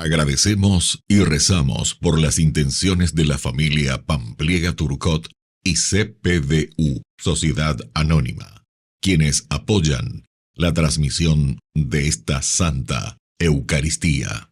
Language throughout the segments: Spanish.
Agradecemos y rezamos por las intenciones de la familia Pampliega Turcot y CPDU, Sociedad Anónima, quienes apoyan la transmisión de esta Santa Eucaristía.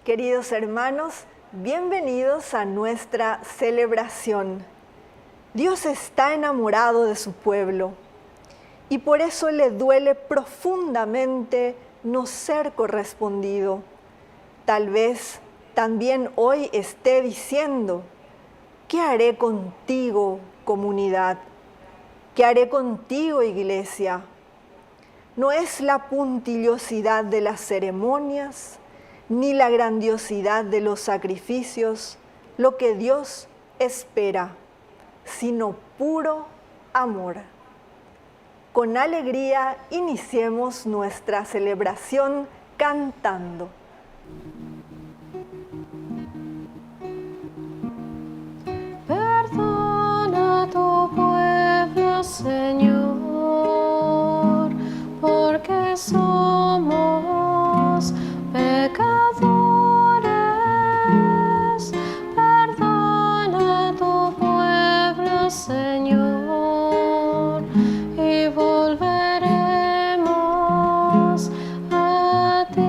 Queridos hermanos, bienvenidos a nuestra celebración. Dios está enamorado de su pueblo y por eso le duele profundamente no ser correspondido. Tal vez también hoy esté diciendo, ¿qué haré contigo, comunidad? ¿Qué haré contigo, iglesia? No es la puntillosidad de las ceremonias, ni la grandiosidad de los sacrificios, lo que Dios espera, sino puro amor. Con alegría iniciemos nuestra celebración cantando. Perdona a tu pueblo, Señor, porque somos pecadores. Perdona a tu pueblo, Señor, y volveremos a ti.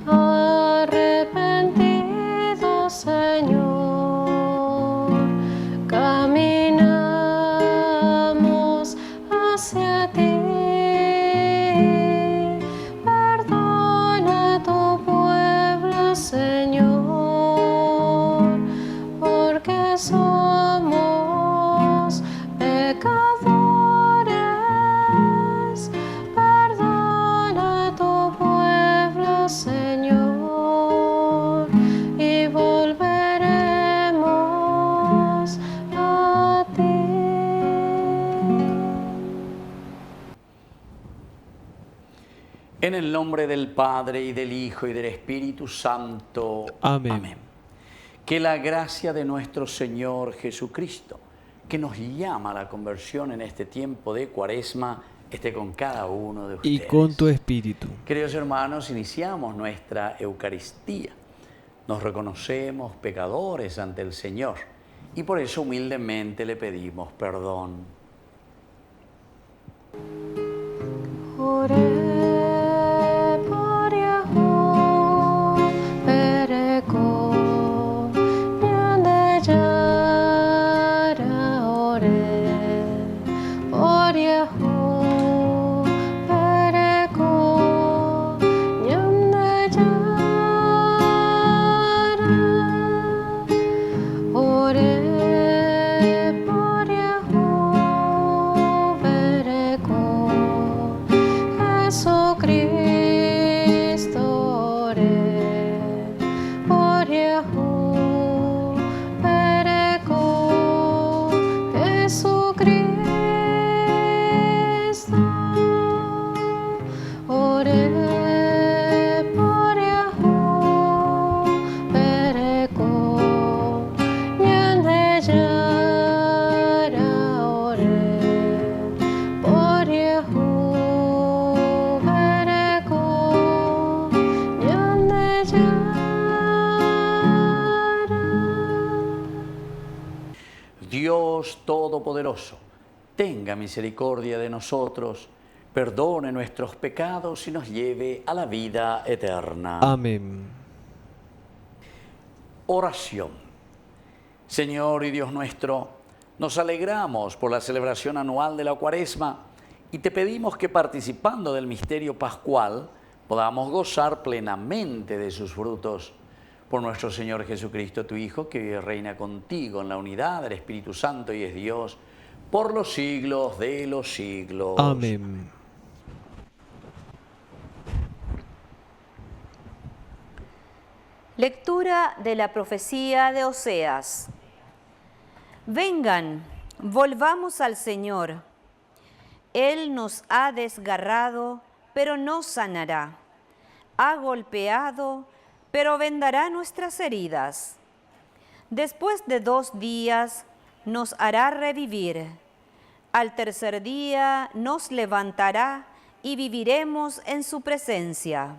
Arrepentidos, Señor, caminamos hacia ti. Señor, porque somos pecadores. Perdona a tu pueblo, Señor, y volveremos a ti. En el nombre del Padre, y del Hijo, y del Espíritu Santo. Amén. Amén. Que la gracia de nuestro Señor Jesucristo, que nos llama a la conversión en este tiempo de Cuaresma, esté con cada uno de ustedes. Y con tu espíritu. Queridos hermanos, iniciamos nuestra Eucaristía. Nos reconocemos pecadores ante el Señor y por eso humildemente le pedimos perdón. Oré. Dios Todopoderoso, tenga misericordia de nosotros, perdone nuestros pecados y nos lleve a la vida eterna. Amén. Oración. Señor y Dios nuestro, nos alegramos por la celebración anual de la Cuaresma y te pedimos que participando del misterio pascual podamos gozar plenamente de sus frutos. Por nuestro Señor Jesucristo, tu Hijo, que vive y reina contigo en la unidad del Espíritu Santo y es Dios, por los siglos de los siglos. Amén. Lectura de la profecía de Oseas. Vengan, volvamos al Señor. Él nos ha desgarrado, pero no sanará. Ha golpeado, pero vendará nuestras heridas. Después de 2 días nos hará revivir. Al tercer día nos levantará y viviremos en su presencia.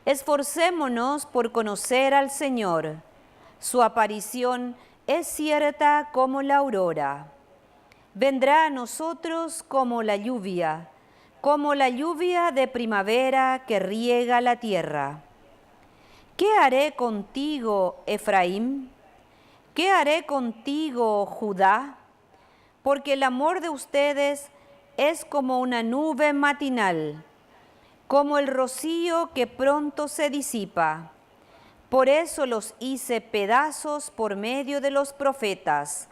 Esforcémonos por conocer al Señor. Su aparición es cierta como la aurora. Vendrá a nosotros como la lluvia de primavera que riega la tierra. ¿Qué haré contigo, Efraín? ¿Qué haré contigo, Judá? Porque el amor de ustedes es como una nube matinal, como el rocío que pronto se disipa. Por eso los hice pedazos por medio de los profetas.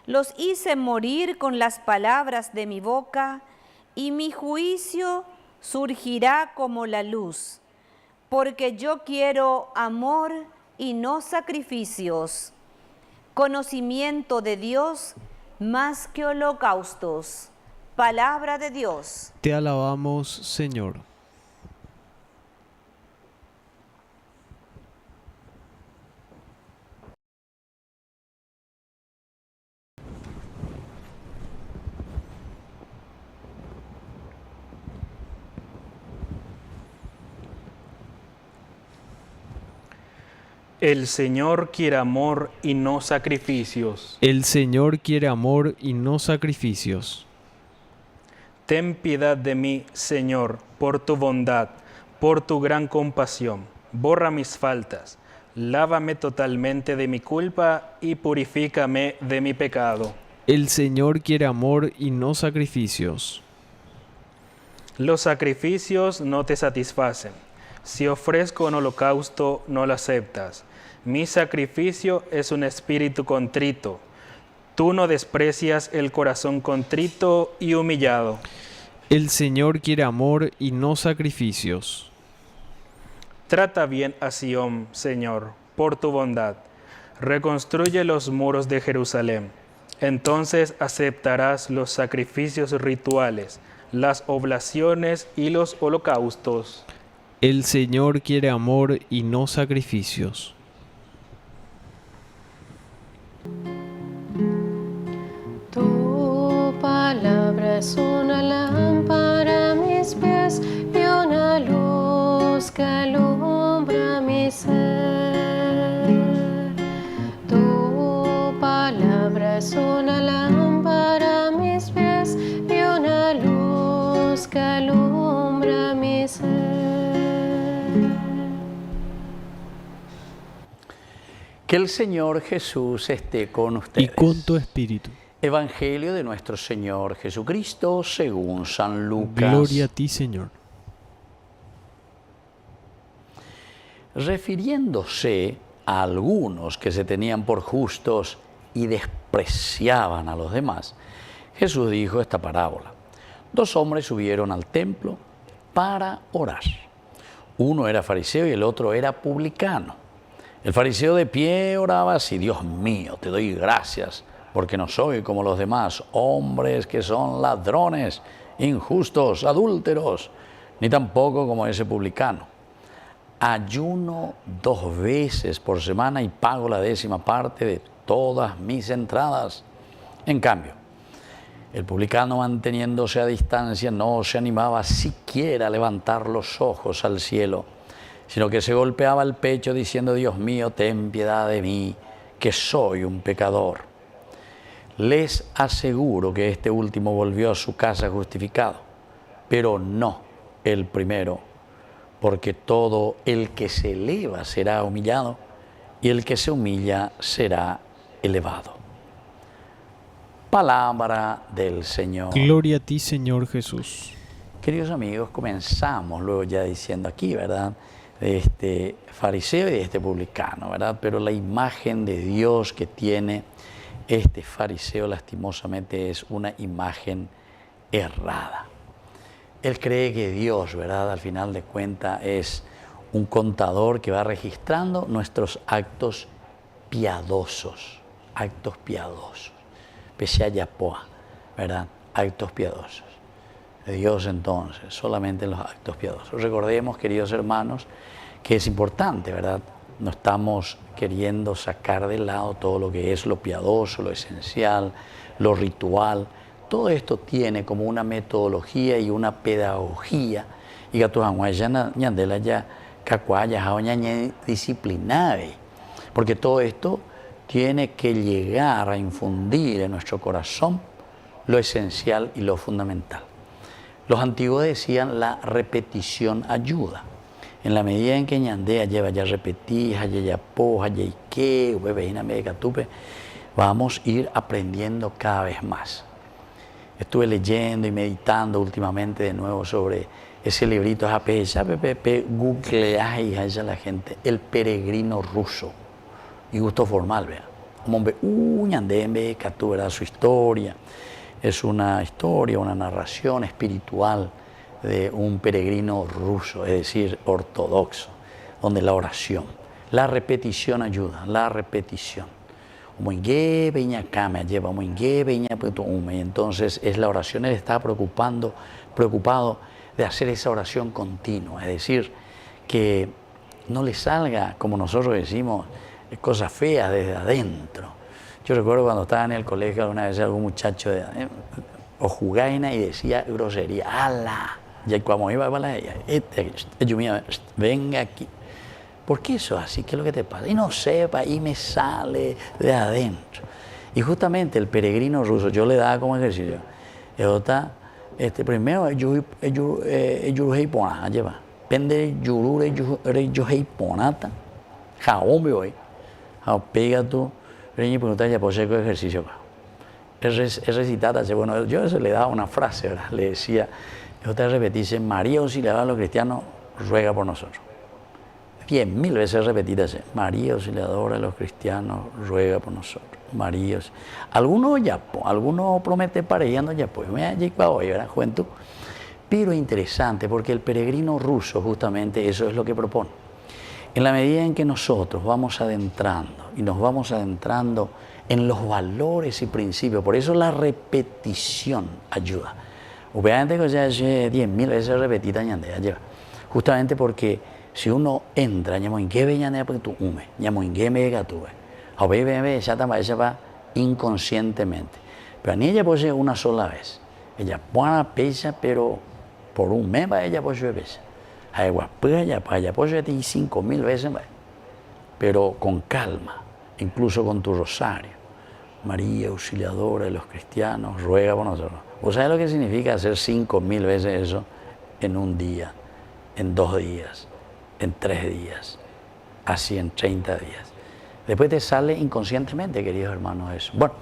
Los hice morir con las palabras de mi boca, y mi juicio surgirá como la luz. Porque yo quiero amor y no sacrificios, conocimiento de Dios más que holocaustos. Palabra de Dios. Te alabamos, Señor. El Señor quiere amor y no sacrificios. El Señor quiere amor y no sacrificios. Ten piedad de mí, Señor, por tu bondad, por tu gran compasión. Borra mis faltas, lávame totalmente de mi culpa y purifícame de mi pecado. El Señor quiere amor y no sacrificios. Los sacrificios no te satisfacen. Si ofrezco un holocausto, no lo aceptas. Mi sacrificio es un espíritu contrito. Tú no desprecias el corazón contrito y humillado. El Señor quiere amor y no sacrificios. Trata bien a Sión, Señor, por tu bondad. Reconstruye los muros de Jerusalén. Entonces aceptarás los sacrificios rituales, las oblaciones y los holocaustos. El Señor quiere amor y no sacrificios. Tu palabra es una lámpara a mis pies y una luz que alumbra mi ser. Tu palabra es una lámpara a mis pies y una luz que alumbra mi ser. Que el Señor Jesús esté con ustedes. Y con tu espíritu. Evangelio de nuestro Señor Jesucristo según San Lucas. Gloria a ti, Señor. Refiriéndose a algunos que se tenían por justos y despreciaban a los demás, Jesús dijo esta parábola. 2 hombres subieron al templo para orar. Uno era fariseo y el otro era publicano. El fariseo de pie oraba así: Dios mío, te doy gracias, porque no soy como los demás hombres que son ladrones, injustos, adúlteros, ni tampoco como ese publicano. Ayuno 2 veces por semana y pago la 10ª parte de todas mis entradas. En cambio, el publicano, manteniéndose a distancia, no se animaba siquiera a levantar los ojos al cielo, sino que se golpeaba el pecho diciendo: Dios mío, ten piedad de mí, que soy un pecador. Les aseguro que este último volvió a su casa justificado, pero no el primero, porque todo el que se eleva será humillado y el que se humilla será elevado. Palabra del Señor. Gloria a ti, Señor Jesús. Queridos amigos, comenzamos luego ya diciendo aquí, ¿verdad?, de este fariseo y de este publicano, ¿verdad? Pero la imagen de Dios que tiene este fariseo, lastimosamente, es una imagen errada. Él cree que Dios, ¿verdad?, al final de cuentas, es un contador que va registrando nuestros actos piadosos. Actos piadosos. Peshayapoa, ¿verdad? Actos piadosos. Dios entonces, solamente en los actos piadosos. Recordemos, queridos hermanos, que es importante, ¿verdad? No estamos queriendo sacar de lado todo lo que es lo piadoso, lo esencial, lo ritual. Todo esto tiene como una metodología y una pedagogía. Y que tu ñandela ya cacuaya, disciplinada. Porque todo esto tiene que llegar a infundir en nuestro corazón lo esencial y lo fundamental. Los antiguos decían la repetición ayuda. En la medida en que ñandea lleva ya repetir, vamos a ir aprendiendo cada vez más. Estuve leyendo y meditando últimamente de nuevo sobre ese librito, googleáis a la gente, El peregrino ruso, y gusto formal, vea. Ñandembe, ¿verdad? Su historia. Es una historia, una narración espiritual de un peregrino ruso, es decir, ortodoxo, donde la oración, la repetición ayuda, la repetición. Y entonces es la oración, él está preocupado de hacer esa oración continua, es decir, que no le salga, como nosotros decimos, cosas feas desde adentro. Yo recuerdo cuando estaba en el colegio, alguna vez algún muchacho o jugaina y decía grosería, ¡ala! Y cuando iba para ella, venga aquí. ¿Por qué eso así? ¿Qué es lo que te pasa? Y no sepa, y me sale de adentro. Y justamente el peregrino ruso, yo le daba como ejercicio. Primero, lleva. Pende ponata, jaombe hoy. Pega tu, pregunta ya por seco ejercicio. Es recitada, bueno, yo eso le daba una frase, ¿verdad? Le decía, otra repetice, María Auxiliadora de los cristianos ruega por nosotros. 10.000 veces repetidas, María Auxiliadora de los cristianos ruega por nosotros. María, algunos promete parejando ya pues, me llegado hoy, ¿verdad? Juventud. Pero interesante, porque el peregrino ruso justamente eso es lo que propone. En la medida en que nosotros vamos adentrando y nos vamos adentrando en los valores y principios, por eso la repetición ayuda. Obviamente que ya 10.000 veces repetida ya, justamente porque si uno entra, inconscientemente, pero ni ella posee una sola vez. Ella pone pesa, pero por un mes va ella posee pesa. Ella posee 5.000 veces, pero con calma, incluso con tu rosario. María, Auxiliadora de los cristianos, ruega por nosotros. ¿Vos sabés lo que significa hacer 5.000 veces eso en un día, en 2 días, en 3 días, así en 30 días? Después te sale inconscientemente, queridos hermanos, eso. Bueno,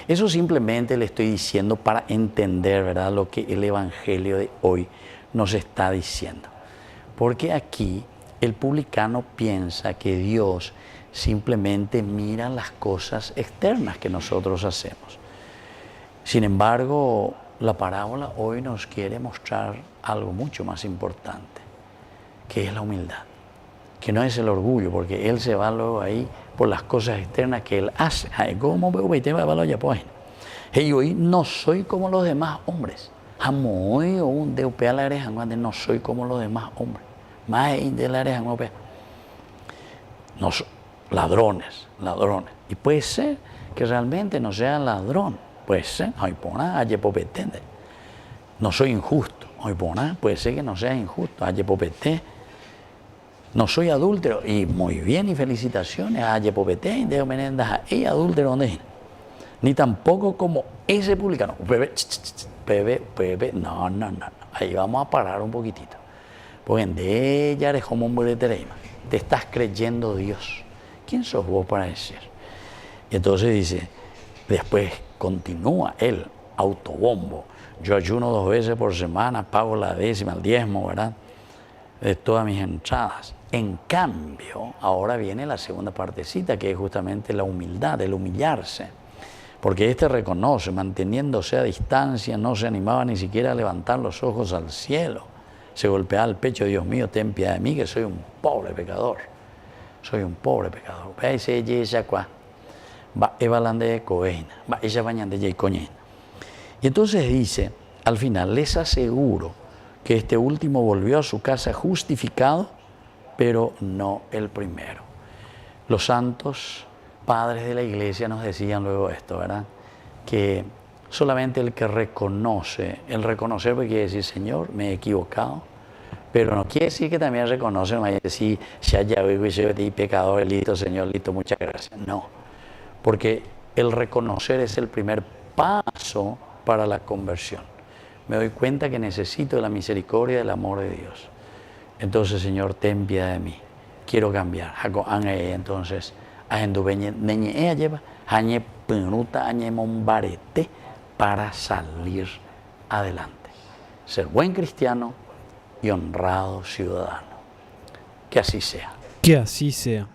eso simplemente le estoy diciendo para entender, ¿verdad?, lo que el Evangelio de hoy nos está diciendo. Porque aquí el publicano piensa que Dios simplemente mira las cosas externas que nosotros hacemos. Sin embargo, la parábola hoy nos quiere mostrar algo mucho más importante, que es la humildad, que no es el orgullo, porque él se va luego ahí por las cosas externas que él hace. Y hoy no soy como los demás hombres. No soy como los demás hombres. Ladrones. Y puede ser que realmente no sea ladrón. Puede ser. No soy injusto. Puede ser que no sea injusto. No soy adúltero. Y muy bien, y felicitaciones. Y adúltero, ¿dónde es? Ni tampoco como ese publicano. No. Ahí vamos a parar un poquitito. Porque te estás creyendo Dios. ¿Quién sos vos para decir? Y entonces dice, después continúa él, autobombo. Yo ayuno 2 veces por semana, pago la 10ª, el 10º, ¿verdad?, de todas mis entradas. En cambio, ahora viene la segunda partecita, que es justamente la humildad, el humillarse. Porque este reconoce, manteniéndose a distancia, no se animaba ni siquiera a levantar los ojos al cielo. Se golpea el pecho, Dios mío, ten piedad de mí, que soy un pobre pecador. Soy un pobre pecador. Va ese ella qua. Va evalande coena. Va ella bañande y coñena. Y entonces dice, al final, les aseguro que este último volvió a su casa justificado, pero no el primero. Los santos padres de la iglesia nos decían luego esto, ¿verdad? Que solamente el que reconoce, el reconocer porque quiere decir, Señor, me he equivocado, pero no quiere decir que también reconoce, no vaya a decir, ya voy y pecador, listo, Señor, listo, muchas gracias. No, porque el reconocer es el primer paso para la conversión. Me doy cuenta que necesito de la misericordia y del amor de Dios. Entonces, Señor, ten piedad de mí. Quiero cambiar. Entonces, lleva para salir adelante. Ser buen cristiano y honrado ciudadano. Que así sea. Que así sea.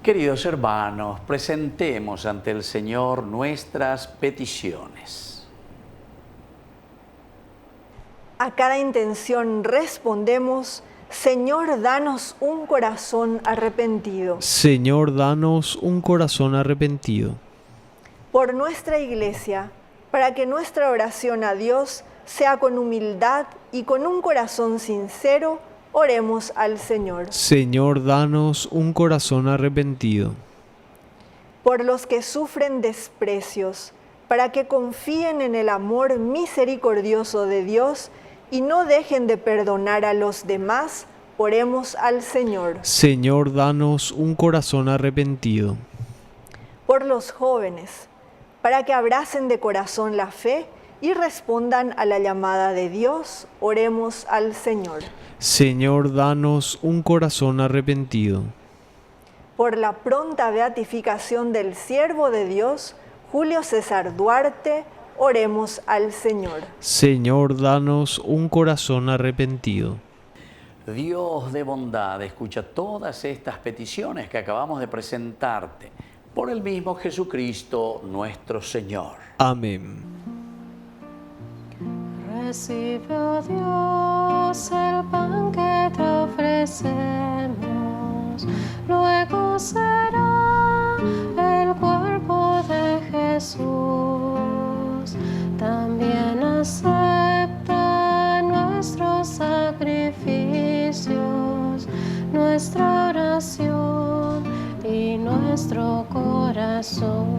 Queridos hermanos, presentemos ante el Señor nuestras peticiones. A cada intención respondemos, Señor, danos un corazón arrepentido. Señor, danos un corazón arrepentido. Por nuestra Iglesia, para que nuestra oración a Dios sea con humildad y con un corazón sincero, oremos al Señor. Señor, danos un corazón arrepentido. Por los que sufren desprecios, para que confíen en el amor misericordioso de Dios y no dejen de perdonar a los demás, oremos al Señor. Señor, danos un corazón arrepentido. Por los jóvenes, para que abracen de corazón la fe y respondan a la llamada de Dios, oremos al Señor. Señor, danos un corazón arrepentido. Por la pronta beatificación del siervo de Dios, Julio César Duarte, oremos al Señor. Señor, danos un corazón arrepentido. Dios de bondad, escucha todas estas peticiones que acabamos de presentarte por el mismo Jesucristo nuestro Señor. Amén. Recibe, oh Dios, el pan que te ofrecemos, luego será el cuerpo de Jesús. También acepta nuestros sacrificios, nuestra oración y nuestro corazón.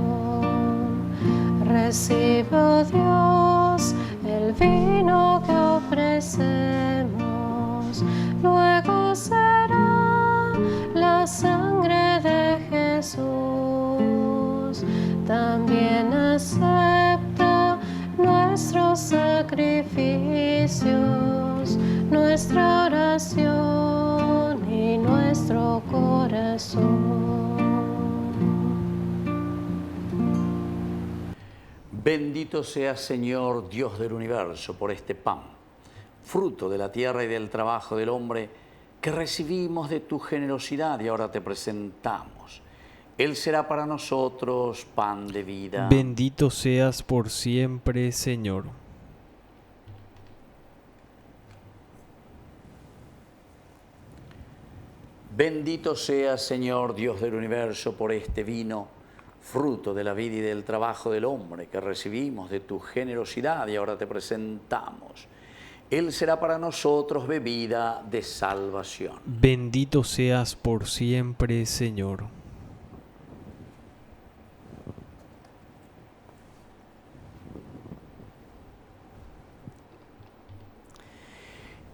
Recibe, oh Dios, el vino que ofrecemos, luego será la sangre de Jesús. También acepta nuestros sacrificios, nuestra oración y nuestro corazón. Bendito seas, Señor, Dios del universo, por este pan, fruto de la tierra y del trabajo del hombre, que recibimos de tu generosidad y ahora te presentamos. Él será para nosotros pan de vida. Bendito seas por siempre, Señor. Bendito seas, Señor, Dios del universo, por este vino, fruto de la vida y del trabajo del hombre, que recibimos de tu generosidad y ahora te presentamos. Él será para nosotros bebida de salvación. Bendito seas por siempre, Señor.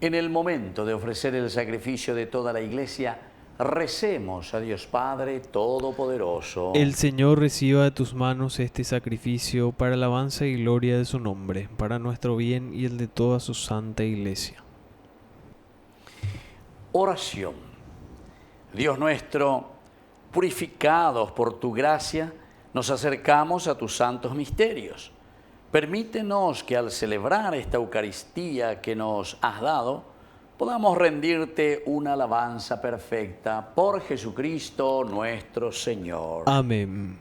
En el momento de ofrecer el sacrificio de toda la Iglesia, recemos a Dios Padre Todopoderoso. El Señor reciba de tus manos este sacrificio para alabanza y gloria de su nombre, para nuestro bien y el de toda su santa Iglesia. Oración. Dios nuestro, purificados por tu gracia, nos acercamos a tus santos misterios. Permítenos que al celebrar esta Eucaristía que nos has dado, podamos rendirte una alabanza perfecta por Jesucristo nuestro Señor. Amén.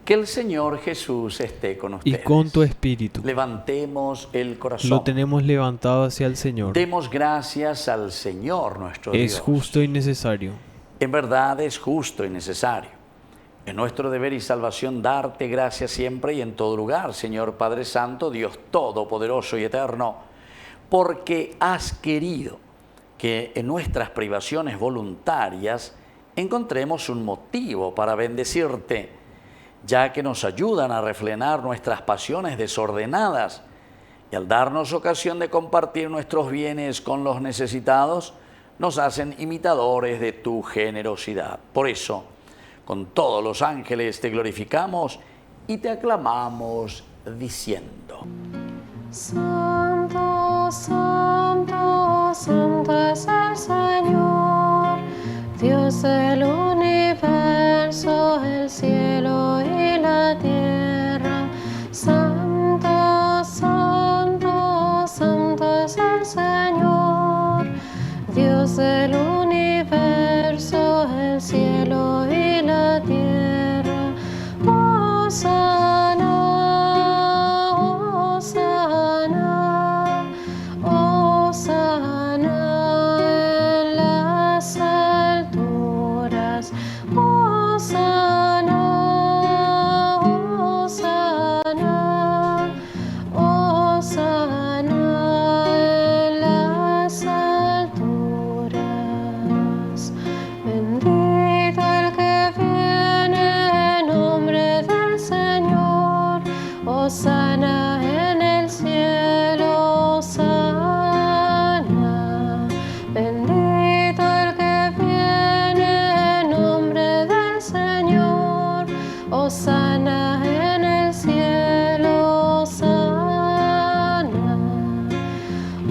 Que el Señor Jesús esté con y ustedes. con tu espíritu. Levantemos el corazón. Lo tenemos levantado hacia el Señor. Demos gracias al Señor nuestro Dios. Es justo y necesario. En verdad es justo y necesario. Es nuestro deber y salvación darte gracias siempre y en todo lugar, Señor Padre Santo, Dios Todopoderoso y Eterno, porque has querido que en nuestras privaciones voluntarias encontremos un motivo para bendecirte, ya que nos ayudan a refrenar nuestras pasiones desordenadas y al darnos ocasión de compartir nuestros bienes con los necesitados, nos hacen imitadores de tu generosidad. Por eso, con todos los ángeles te glorificamos y te aclamamos diciendo: Santo, santo, santo es el Señor, Dios del universo, el cielo y la tierra. Santo, santo, santo es el Señor, Dios del universo, el cielo y la tierra. Hosana, hosana, hosana en las alturas. Hosana, hosana, hosana en las alturas. Bendito el que viene en nombre del Señor. Hosana en el cielo, hosana. Bendito el que viene en nombre del Señor. Hosana en el cielo, hosana.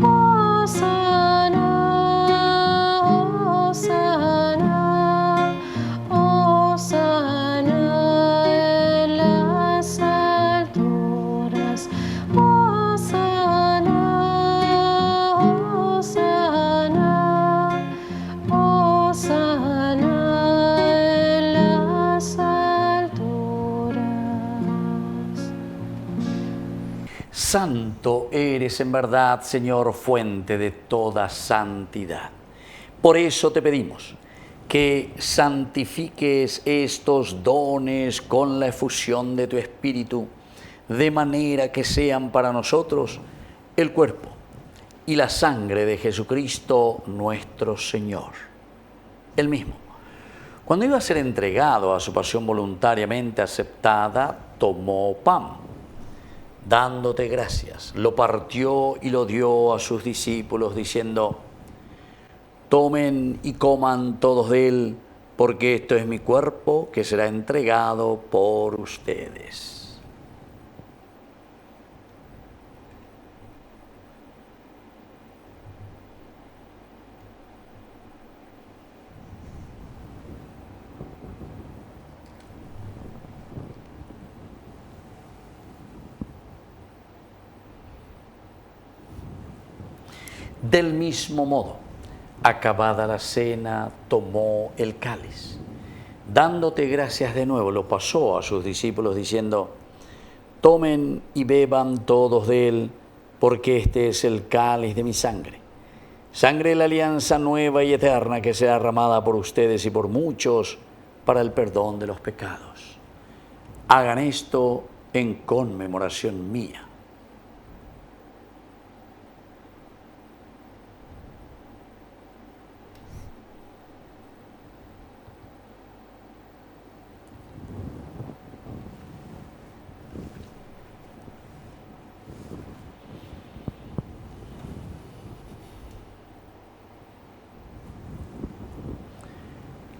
Hosana, hosana, hosana en las alturas. Hosana, hosana, hosana en las alturas. Santo eres en verdad, Señor, fuente de toda santidad. Por eso te pedimos que santifiques estos dones con la efusión de tu Espíritu, de manera que sean para nosotros el cuerpo y la sangre de Jesucristo nuestro Señor. Él mismo, cuando iba a ser entregado a su pasión voluntariamente aceptada, tomó pan. Dándote gracias, lo partió y lo dio a sus discípulos, diciendo: tomen y coman todos de él, porque esto es mi cuerpo que será entregado por ustedes. Del mismo modo, acabada la cena, tomó el cáliz. Dándote gracias de nuevo, lo pasó a sus discípulos diciendo: tomen y beban todos de él, porque este es el cáliz de mi sangre. Sangre de la alianza nueva y eterna que será derramada por ustedes y por muchos para el perdón de los pecados. Hagan esto en conmemoración mía.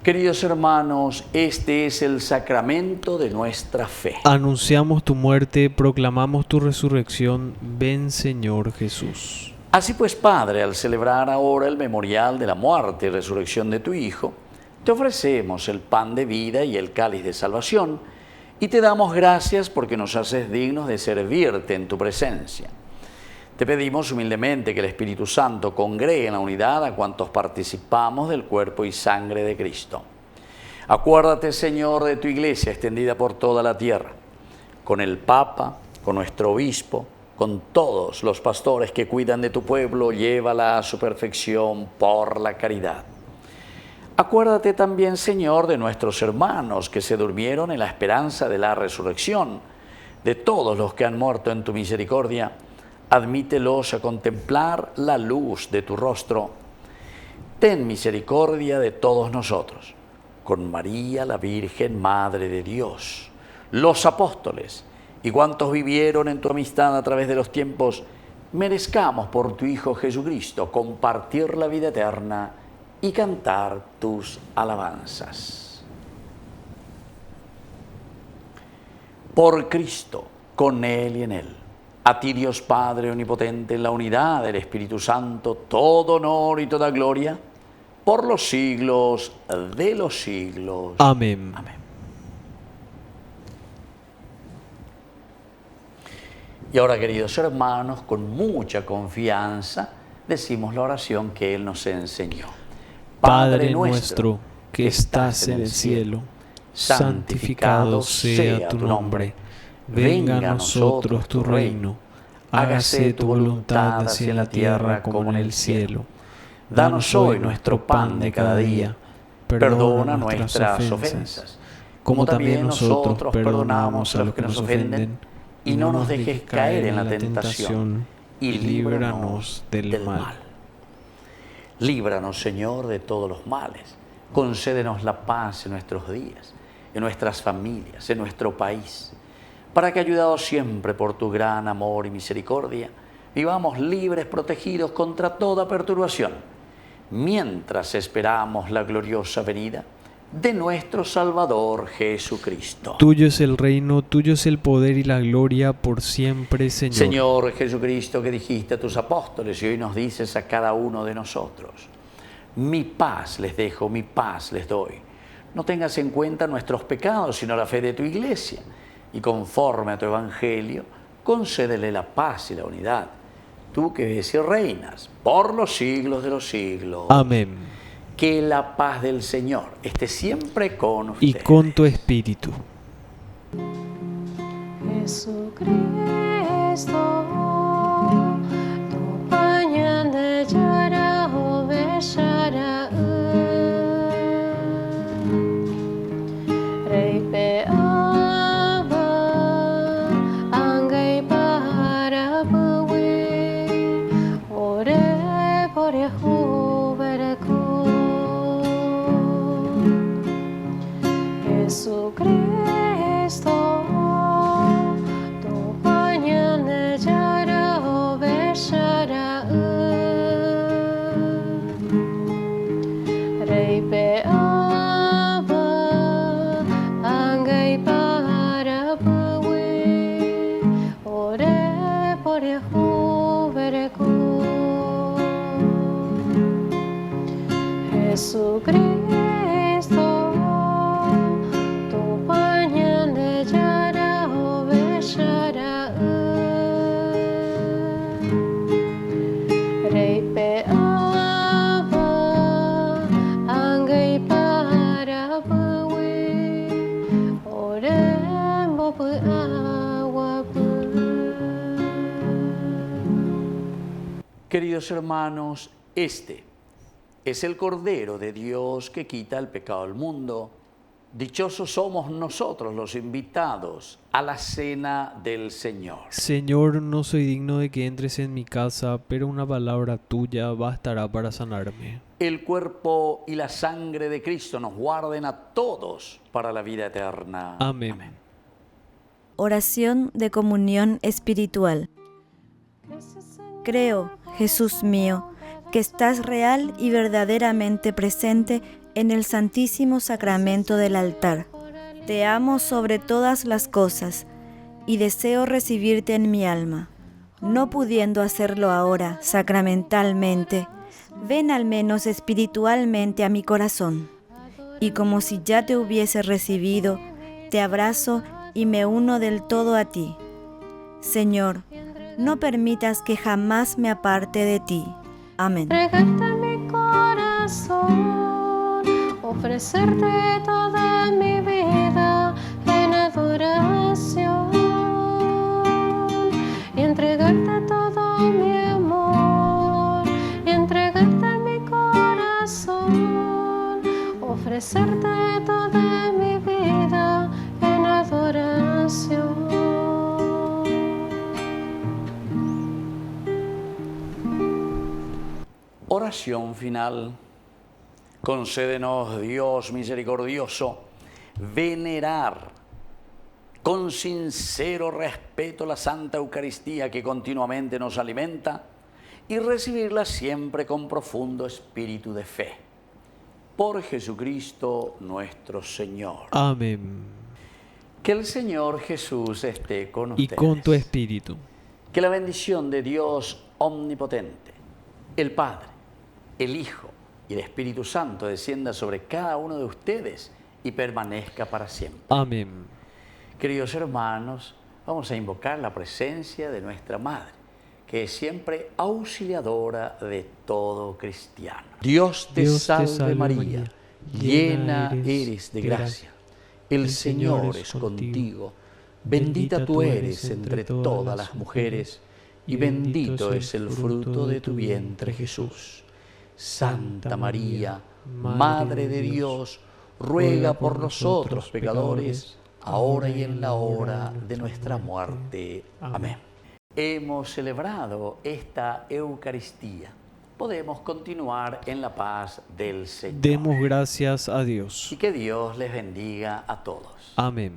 Queridos hermanos, este es el sacramento de nuestra fe. Anunciamos tu muerte, proclamamos tu resurrección. Ven, Señor Jesús. Así pues, Padre, al celebrar ahora el memorial de la muerte y resurrección de tu Hijo, te ofrecemos el pan de vida y el cáliz de salvación, y te damos gracias porque nos haces dignos de servirte en tu presencia. Te pedimos humildemente que el Espíritu Santo congregue en la unidad a cuantos participamos del cuerpo y sangre de Cristo. Acuérdate, Señor, de tu iglesia extendida por toda la tierra, con el Papa, con nuestro obispo, con todos los pastores que cuidan de tu pueblo, llévala a su perfección por la caridad. Acuérdate también, Señor, de nuestros hermanos que se durmieron en la esperanza de la resurrección, de todos los que han muerto en tu misericordia. Admítelos a contemplar la luz de tu rostro. Ten misericordia de todos nosotros, con María, la Virgen, Madre de Dios, los apóstoles y cuantos vivieron en tu amistad a través de los tiempos, merezcamos por tu Hijo Jesucristo compartir la vida eterna y cantar tus alabanzas. Por Cristo, con Él y en Él, a ti Dios Padre Omnipotente, en la unidad del Espíritu Santo, todo honor y toda gloria, por los siglos de los siglos. Amén. Amén. Y ahora, queridos hermanos, con mucha confianza, decimos la oración que Él nos enseñó. Padre nuestro, que estás en el cielo, santificado sea tu nombre. Venga a nosotros tu reino. Hágase tu voluntad así en la tierra como en el cielo. Danos hoy nuestro pan de cada día. Perdona nuestras ofensas, como también nosotros perdonamos a los que nos ofenden. Y no nos dejes caer en la tentación, y líbranos del mal. Líbranos, Señor, de todos los males. Concédenos la paz en nuestros días, en nuestras familias, en nuestro país, para que, ayudados siempre por tu gran amor y misericordia, vivamos libres, protegidos contra toda perturbación, mientras esperamos la gloriosa venida de nuestro Salvador Jesucristo. Tuyo es el reino, tuyo es el poder y la gloria por siempre, Señor. Señor Jesucristo, que dijiste a tus apóstoles y hoy nos dices a cada uno de nosotros: mi paz les dejo, mi paz les doy. No tengas en cuenta nuestros pecados, sino la fe de tu iglesia. Y conforme a tu evangelio, concédele la paz y la unidad. Tú que vives y reinas por los siglos de los siglos. Amén. Que la paz del Señor esté siempre con ustedes. Y con tu espíritu. Jesucristo, tu pañal de llara o bellara, Rey peaba, angay para buwi, ore por Yehu bereku. Jesucristo, tu pañal de llara o bellara, Rey peaba, angay para buwi, ore por Yehu bereku. Jesucristo, Queridos hermanos, este es el Cordero de Dios que quita el pecado del mundo. Dichosos somos nosotros los invitados a la cena del Señor. Señor, no soy digno de que entres en mi casa, pero una palabra tuya bastará para sanarme. El cuerpo y la sangre de Cristo nos guarden a todos para la vida eterna. Amén. Amén. Oración de comunión espiritual. Creo, Jesús mío, que estás real y verdaderamente presente en el Santísimo Sacramento del altar. Te amo sobre todas las cosas y deseo recibirte en mi alma. No pudiendo hacerlo ahora sacramentalmente, ven al menos espiritualmente a mi corazón. Y como si ya te hubiese recibido, te abrazo y me uno del todo a ti. Señor, no permitas que jamás me aparte de ti. Amén. Regálate mi corazón, ofrecerte toda mi vida en adoración y entregarte todo mi amor y entregarte mi corazón, ofrecerte toda mi vida en adoración. Oración final. Concédenos, Dios misericordioso, venerar con sincero respeto la Santa Eucaristía que continuamente nos alimenta y recibirla siempre con profundo espíritu de fe. Por Jesucristo nuestro Señor. Amén. Que el Señor Jesús esté con ustedes. Y con tu espíritu. Que la bendición de Dios omnipotente, el Padre, el Hijo y el Espíritu Santo descienda sobre cada uno de ustedes y permanezca para siempre. Amén. Queridos hermanos, vamos a invocar la presencia de nuestra Madre, que es siempre auxiliadora de todo cristiano. Dios te salve María, llena eres de gracia. El Señor es contigo. Bendita tú eres entre todas las mujeres, y bendito es el fruto de tu vientre, Jesús. Santa María, Madre de Dios, ruega por nosotros pecadores, ahora y en la hora de nuestra muerte. Amén. Hemos celebrado esta Eucaristía. Podemos continuar en la paz del Señor. Demos gracias a Dios. Y que Dios les bendiga a todos. Amén.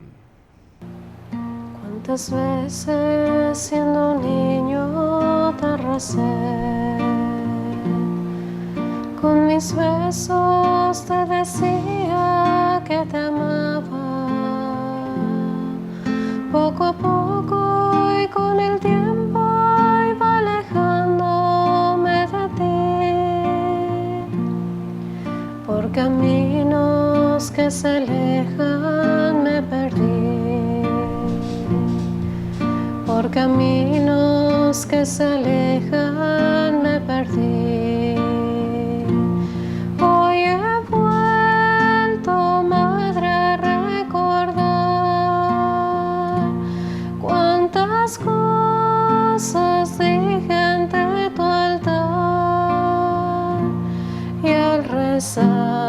¿Cuántas veces siendo un niño te recé? Con mis besos te decía que te amaba. Poco a poco y con el tiempo iba alejándome de ti. Por caminos que se alejan me perdí. Por caminos que se alejan me perdí. Hoy he vuelto, Madre, a recordar cuántas cosas dije ante tu altar y al rezar